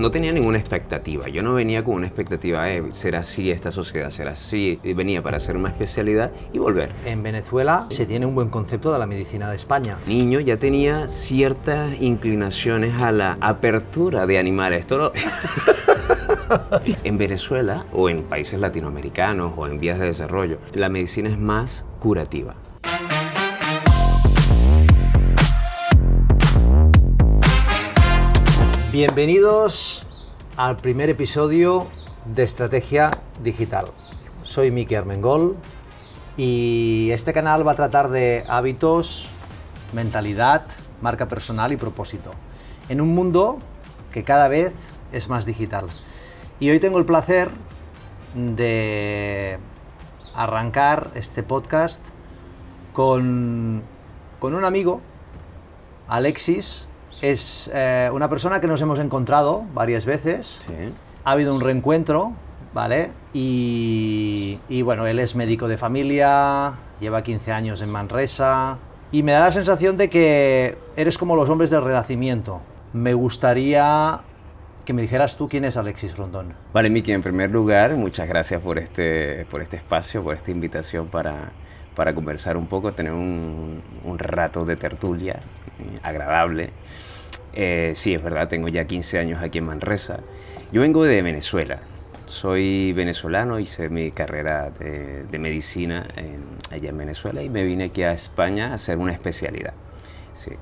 no tenía ninguna expectativa. Yo no venía con una expectativa, será así esta sociedad, será así. Venía para hacer una especialidad y volver. En Venezuela se tiene un buen concepto de la medicina de España. Niño ya tenía ciertas inclinaciones a la apertura de animales. Esto no... En Venezuela o en países latinoamericanos o en vías de desarrollo, la medicina es más curativa. Bienvenidos al primer episodio de Estrategia Digital. Soy Miki Armengol y este canal va a tratar de hábitos, mentalidad, marca personal y propósito en un mundo que cada vez es más digital. Y hoy tengo el placer de arrancar este podcast con un amigo, Alexis. Es una persona que nos hemos encontrado varias veces. Sí. Ha habido un reencuentro, ¿vale? Y bueno, él es médico de familia, lleva 15 años en Manresa y me da la sensación de que eres como los hombres del Renacimiento. Me gustaría que me dijeras tú quién es Alexis Rondón. Vale, Miki, en primer lugar, muchas gracias por este espacio, por esta invitación para conversar un poco, tener un rato de tertulia agradable. Sí, es verdad, tengo ya 15 años aquí en Manresa. Yo vengo de Venezuela, soy venezolano, hice mi carrera de medicina allá en Venezuela y me vine aquí a España a hacer una especialidad. Sí.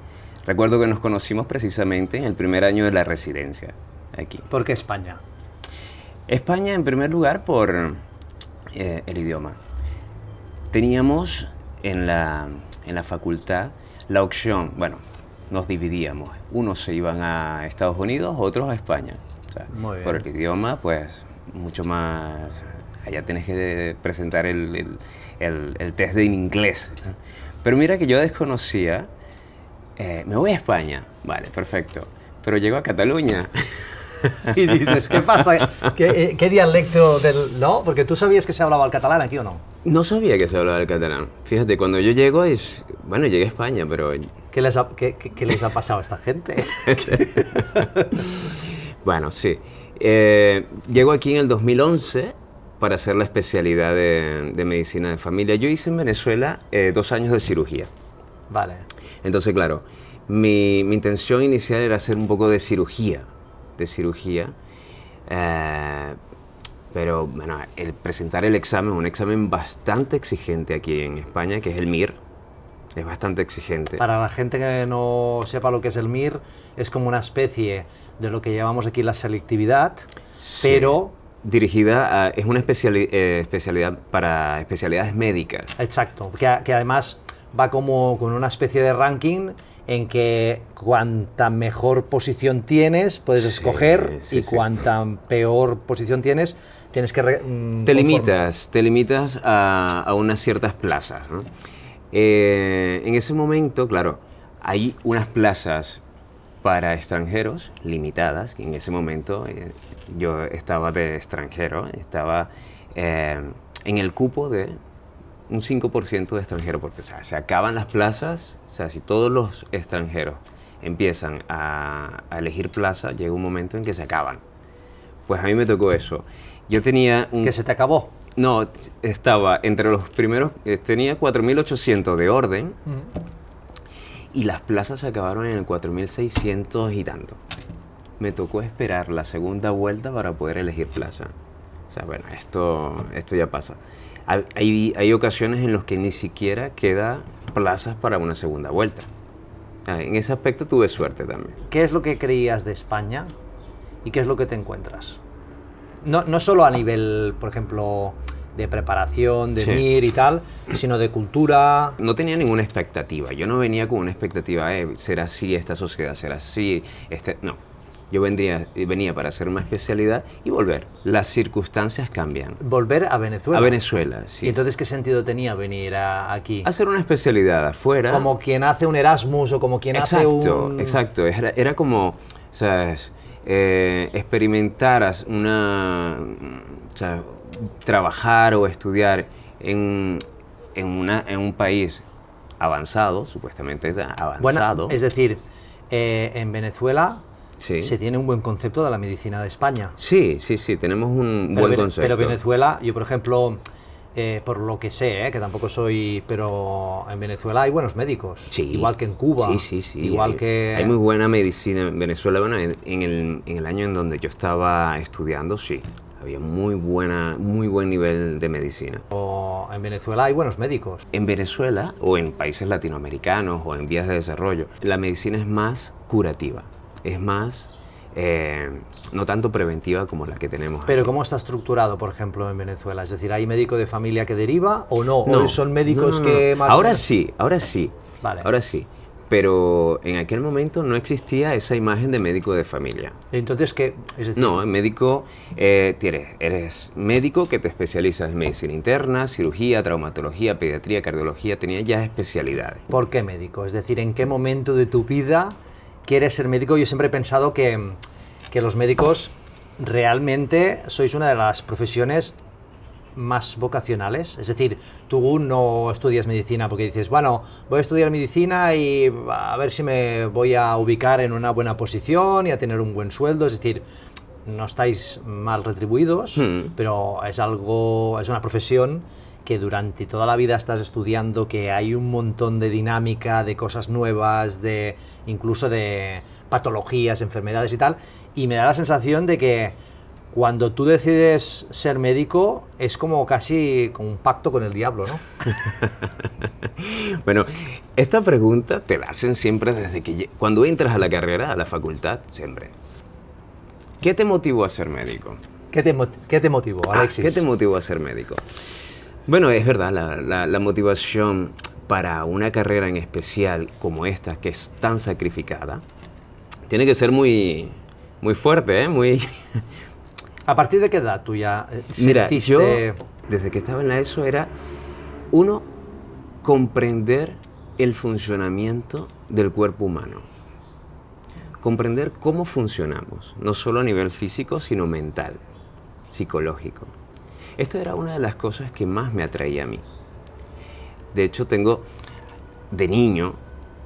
Recuerdo que nos conocimos precisamente en el primer año de la residencia aquí. ¿Por qué España? España, en primer lugar, por el idioma. Teníamos en la facultad la opción, bueno, nos dividíamos. Unos se iban a Estados Unidos, otros a España. O sea, muy bien. Por el idioma, pues, mucho más... Allá tienes que presentar el test de inglés. Pero mira que yo desconocía, me voy a España. Vale, perfecto. Pero llego a Cataluña. Y dices, ¿qué pasa? ¿Qué dialecto del...? ¿No? Porque tú sabías que se hablaba el catalán aquí, ¿o no? No sabía que se hablaba el catalán. Fíjate, cuando yo llego, bueno, llegué a España, pero... ¿Qué les ha pasado a esta gente? Bueno, sí. Llego aquí en el 2011 para hacer la especialidad de medicina de familia. Yo hice en Venezuela 2 años de cirugía. Vale. Entonces, claro, mi intención inicial era hacer un poco de cirugía. Pero, bueno, el presentar el examen, un examen bastante exigente aquí en España, que es el MIR. Es bastante exigente. Para la gente que no sepa lo que es el MIR, es como una especie de lo que llamamos aquí la selectividad, sí, pero... Dirigida es una especialidad para especialidades médicas. Exacto, que además va como con una especie de ranking en que cuanta mejor posición tienes, puedes escoger, y cuanta peor posición tienes, tienes que... Te limitas a unas ciertas plazas, ¿no? En ese momento, claro, hay unas plazas para extranjeros limitadas, que en ese momento yo estaba de extranjero, estaba en el cupo de un 5% de extranjeros, porque o sea, se acaban las plazas, o sea, si todos los extranjeros empiezan a elegir plaza, llega un momento en que se acaban. Pues a mí me tocó eso. Yo tenía un... ¿Que se te acabó? No, estaba entre los primeros, tenía 4.800 de orden y las plazas se acabaron en el 4.600 y tanto. Me tocó esperar la segunda vuelta para poder elegir plaza. O sea, bueno, esto ya pasa. Hay ocasiones en las que ni siquiera queda plazas para una segunda vuelta. En ese aspecto tuve suerte también. ¿Qué es lo que creías de España y qué es lo que te encuentras? No solo a nivel, por ejemplo, de preparación, de MIR y tal, sino de cultura. No tenía ninguna expectativa. Yo no venía con una expectativa, será así esta sociedad, será así, no. Yo venía para hacer una especialidad y volver. Las circunstancias cambian. ¿Volver a Venezuela? A Venezuela, sí. ¿Y entonces qué sentido tenía venir aquí? Hacer una especialidad afuera. Como quien hace un Erasmus o como quien hace un... Exacto. Era como, ¿sabes? Experimentar trabajar o estudiar en un país avanzado, supuestamente avanzado. Bueno, es decir, en Venezuela Sí. se tiene un buen concepto de la medicina de España. Sí, sí, sí, tenemos un buen concepto. Pero Venezuela, yo por ejemplo, por lo que sé, que tampoco soy, pero en Venezuela hay buenos médicos, Sí. igual que en Cuba. Sí, sí, sí. Igual que... Hay muy buena medicina en Venezuela. Bueno, en el año en donde yo estaba estudiando, sí, había muy buen nivel de medicina. O en Venezuela hay buenos médicos. En Venezuela o en países latinoamericanos o en vías de desarrollo, la medicina es más curativa, es más, no tanto preventiva como la que tenemos Pero aquí. ¿cómo está estructurado, por ejemplo, en Venezuela? Es decir, ¿hay médico de familia que deriva o no? No, ¿O son médicos no. que más... Ahora sí, ahora sí. Vale. Ahora sí. Pero en aquel momento no existía esa imagen de médico de familia. Entonces, ¿qué? Es decir, No, el médico, eres médico que te especializas en medicina interna, cirugía, traumatología, pediatría, cardiología, tenía ya especialidades. ¿por qué médico? Es decir, ¿en qué momento de tu vida quieres ser médico? Yo siempre he pensado que los médicos realmente sois una de las profesiones más vocacionales. Es decir, tú no estudias medicina porque dices, bueno, voy a estudiar medicina y a ver si me voy a ubicar en una buena posición y a tener un buen sueldo. Es decir, no estáis mal retribuidos, pero es una profesión que durante toda la vida estás estudiando, que hay un montón de dinámica, de cosas nuevas, incluso de patologías, enfermedades y tal, y me da la sensación de que cuando tú decides ser médico es como casi como un pacto con el diablo, ¿no? Bueno, esta pregunta te la hacen siempre desde que cuando entras a la carrera, a la facultad, siempre. ¿Qué te motivó a ser médico? ¿Qué te motivó, Alexis? ¿Qué te motivó a ser médico? Bueno, es verdad, la motivación para una carrera en especial como esta, que es tan sacrificada, tiene que ser muy, muy fuerte, ¿eh? Muy... ¿A partir de qué edad tú ya Mira, sentiste...? yo, desde que estaba en la ESO, era, uno, comprender el funcionamiento del cuerpo humano. Comprender cómo funcionamos, no solo a nivel físico, sino mental, psicológico. Esto era una de las cosas que más me atraía a mí. De hecho, tengo, de niño,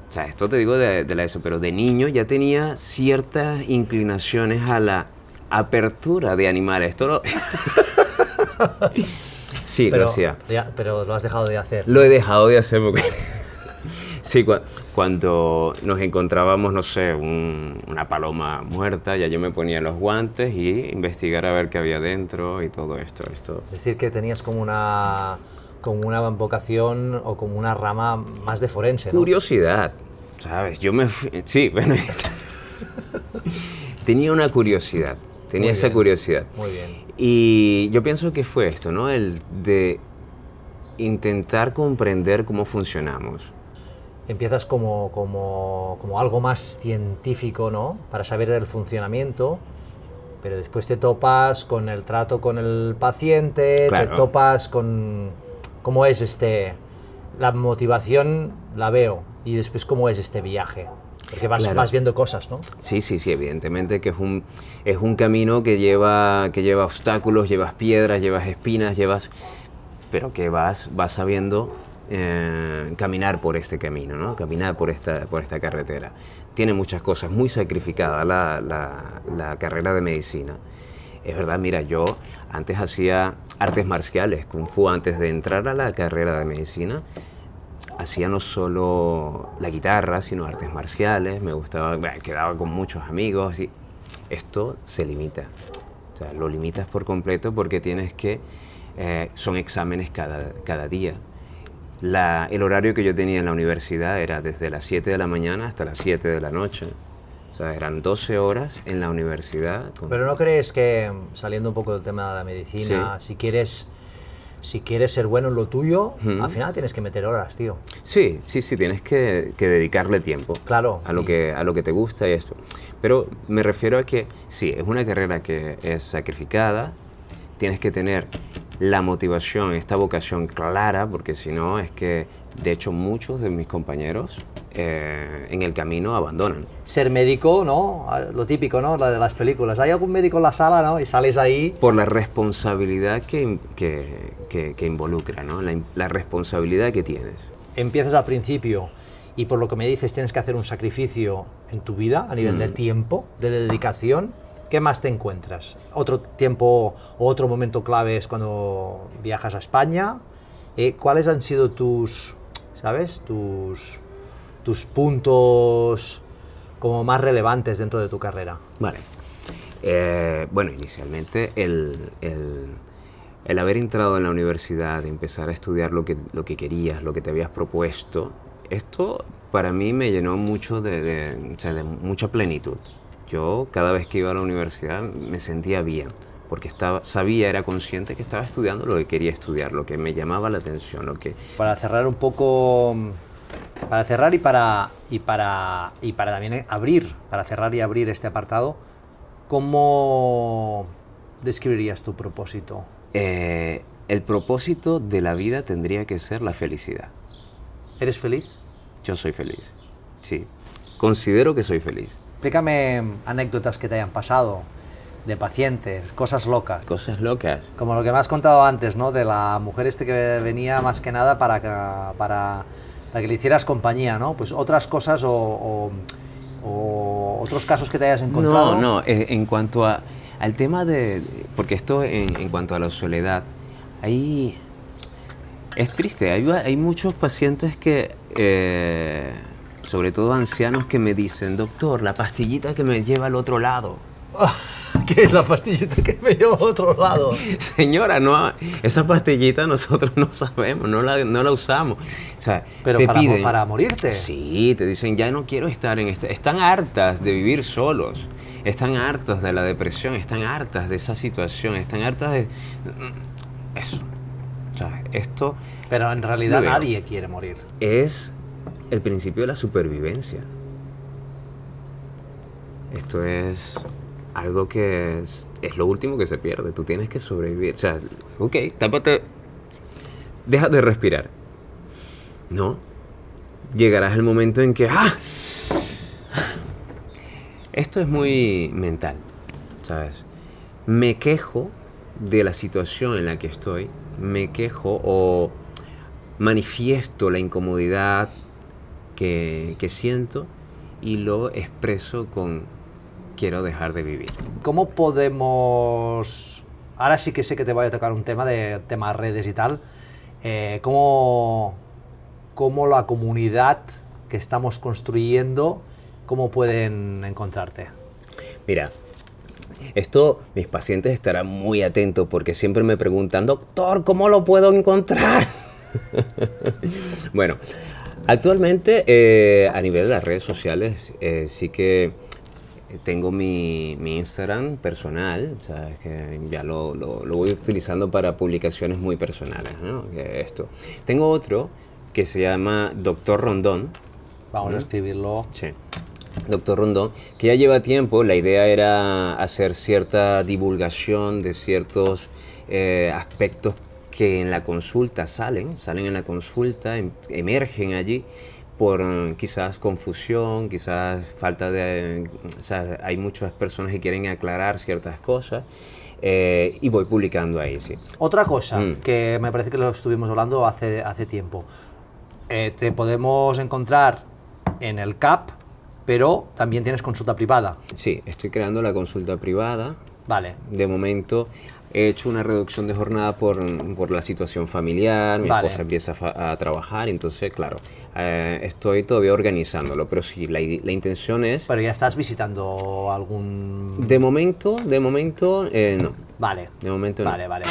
o sea, esto te digo de la ESO, pero de niño ya tenía ciertas inclinaciones a la apertura de animales. Esto no... Sí, pero, lo hacía. Pero lo has dejado de hacer. Lo he dejado de hacer porque... Sí, cuando nos encontrábamos, no sé, una paloma muerta, ya yo me ponía los guantes y investigar a ver qué había dentro y todo esto. Es decir, que tenías como una vocación o como una rama más de forense, ¿no? Curiosidad, ¿sabes? Yo me fui... Sí, bueno... Tenía una curiosidad, tenía esa curiosidad. Muy bien. Y yo pienso que fue esto, ¿no? El de intentar comprender cómo funcionamos. Empiezas como algo más científico, ¿no? Para saber el funcionamiento, pero después te topas con el trato con el paciente, Claro. te topas con cómo es la motivación la veo, y después cómo es este viaje, porque Claro. vas viendo cosas, ¿no? Sí, evidentemente que es un camino que lleva obstáculos, llevas piedras, llevas espinas, pero que vas sabiendo caminar por este camino, ¿no? Caminar por esta carretera. Tiene muchas cosas, muy sacrificada la carrera de medicina. Es verdad, mira, yo antes hacía artes marciales, Kung Fu, antes de entrar a la carrera de medicina. Hacía no solo la guitarra, sino artes marciales, me gustaba, quedaba con muchos amigos y esto se limita. O sea, lo limitas por completo porque tienes que, son exámenes cada día. El horario que yo tenía en la universidad era desde las 7 de la mañana hasta las 7 de la noche. O sea, eran 12 horas en la universidad. Pero ¿no crees que, saliendo un poco del tema de la medicina, si quieres ser bueno en lo tuyo, al final tienes que meter horas, tío? Sí, tienes que dedicarle tiempo. Claro. A lo que te gusta y esto. Pero me refiero a que sí, es una carrera que es sacrificada, tienes que tener la motivación, esta vocación clara, porque si no es que, de hecho, muchos de mis compañeros en el camino abandonan. Ser médico, ¿no? Lo típico, ¿no? La de las películas. ¿Hay algún médico en la sala, no? Y sales ahí... Por la responsabilidad que involucra, ¿no? La responsabilidad que tienes. Empiezas al principio y por lo que me dices tienes que hacer un sacrificio en tu vida a nivel de tiempo, de dedicación, ¿qué más te encuentras? Otro tiempo o otro momento clave es cuando viajas a España. ¿Cuáles han sido tus, sabes, tus puntos como más relevantes dentro de tu carrera? Vale. Bueno, inicialmente el haber entrado en la universidad, empezar a estudiar lo que querías, lo que te habías propuesto, esto para mí me llenó mucho o sea, de mucha plenitud. Yo cada vez que iba a la universidad me sentía bien, porque era consciente que estaba estudiando lo que quería estudiar, lo que me llamaba la atención, lo que... Para cerrar un poco, para cerrar y para también abrir, para cerrar y abrir este apartado, ¿cómo describirías tu propósito? El propósito de la vida tendría que ser la felicidad. ¿Eres feliz? Yo soy feliz, sí. Considero que soy feliz. Explícame anécdotas que te hayan pasado, de pacientes, cosas locas. Cosas locas. Como lo que me has contado antes, ¿no? De la mujer que venía más que nada para que le hicieras compañía, ¿no? Pues otras cosas o otros casos que te hayas encontrado. No, en cuanto al tema porque esto en cuanto a la soledad, ahí es triste, hay muchos pacientes que, sobre todo ancianos, que me dicen, doctor, la pastillita que me lleva al otro lado. ¿Qué es la pastillita que me lleva a otro lado? Señora, no, esa pastillita nosotros no sabemos, no la usamos. O sea, pero te piden, para morirte. Sí, te dicen, ya no quiero estar en están hartas de vivir solos, están hartas de la depresión, están hartas de esa situación, están hartas de eso. O sea, esto... Pero en realidad nadie quiere morir. Es el principio de la supervivencia. Esto es algo que es lo último que se pierde. Tú tienes que sobrevivir. O sea, ok, tápate, deja de respirar. No. Llegarás el momento en que... ¡ah! Esto es muy mental, ¿sabes? Me quejo de la situación en la que estoy. Me quejo o manifiesto la incomodidad que siento y lo expreso con... quiero dejar de vivir. ¿Cómo podemos... Ahora sí que sé que te voy a tocar un tema de redes y tal. ¿Cómo la comunidad que estamos construyendo, cómo pueden encontrarte? Mira, esto mis pacientes estarán muy atentos porque siempre me preguntan, doctor, ¿cómo lo puedo encontrar? Bueno, actualmente a nivel de las redes sociales sí que tengo mi Instagram personal, ¿sabes? Que ya lo voy utilizando para publicaciones muy personales, ¿no? Tengo otro que se llama Dr. Rondón. Vamos a escribirlo. Sí. Dr. Rondón, que ya lleva tiempo. La idea era hacer cierta divulgación de ciertos aspectos que en la consulta salen en la consulta, emergen allí por quizás confusión, quizás falta de... O sea, hay muchas personas que quieren aclarar ciertas cosas y voy publicando ahí, sí. Otra cosa que me parece que lo estuvimos hablando hace tiempo. Te podemos encontrar en el CAP, pero también tienes consulta privada. Sí, estoy creando la consulta privada. Vale. De momento he hecho una reducción de jornada por la situación familiar, mi esposa empieza a trabajar, entonces, claro, estoy todavía organizándolo, pero sí, la intención es... ¿Pero ya estás visitando algún...? De momento, no. Vale. De momento no. Vale.